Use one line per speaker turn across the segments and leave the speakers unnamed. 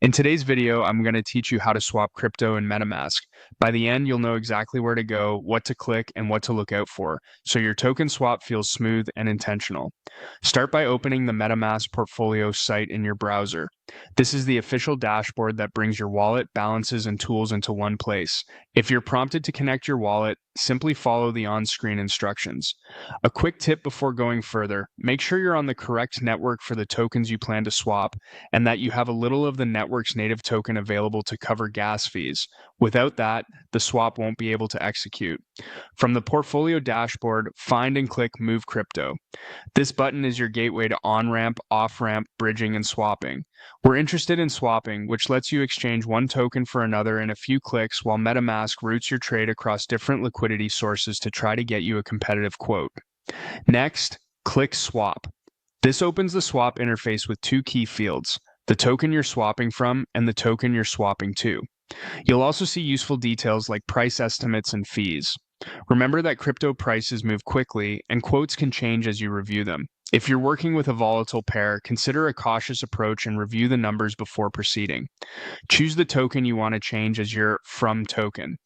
In today's video, I'm going to teach you how to swap crypto in MetaMask. By the end, you'll know exactly where to go, what to click, and what to look out for, so your token swap feels smooth and intentional. Start by opening the MetaMask portfolio site in your browser. This is the official dashboard that brings your wallet, balances, and tools into one place. If you're prompted to connect your wallet, simply follow the on-screen instructions. A quick tip before going further, make sure you're on the correct network for the tokens you plan to swap, and that you have a little of the network's native token available to cover gas fees. Without that, the swap won't be able to execute. From the portfolio dashboard, find and click Move Crypto. This button is your gateway to on-ramp, off-ramp, bridging, and swapping. We're interested in swapping, which lets you exchange one token for another in a few clicks, while MetaMask routes your trade across different liquidity sources to try to get you a competitive quote. Next, click Swap. This opens the swap interface with two key fields: the token you're swapping from and the token you're swapping to. You'll also see useful details like price estimates and fees. Remember that crypto prices move quickly and quotes can change as you review them. If you're working with a volatile pair, consider a cautious approach and review the numbers before proceeding. Choose the token you want to change as your from token.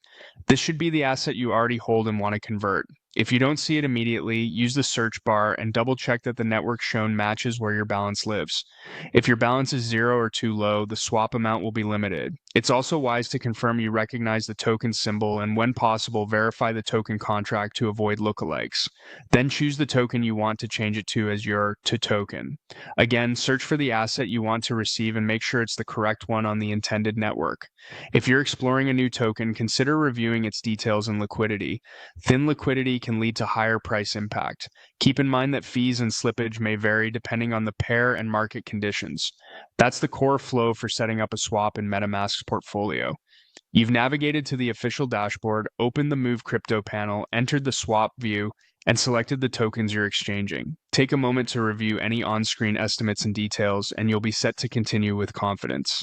This should be the asset you already hold and want to convert. If you don't see it immediately, use the search bar and double check that the network shown matches where your balance lives. If your balance is zero or too low, the swap amount will be limited. It's also wise to confirm you recognize the token symbol and, when possible, verify the token contract to avoid lookalikes. Then choose the token you want to change it to as your to token. Again, search for the asset you want to receive and make sure it's the correct one on the intended network. If you're exploring a new token, consider reviewing its details and liquidity. Thin liquidity can lead to higher price impact. Keep in mind that fees and slippage may vary depending on the pair and market conditions. That's the core flow for setting up a swap in MetaMask's portfolio. You've navigated to the official dashboard, opened the Move Crypto panel, entered the swap view, and selected the tokens you're exchanging. Take a moment to review any on-screen estimates and details, and you'll be set to continue with confidence.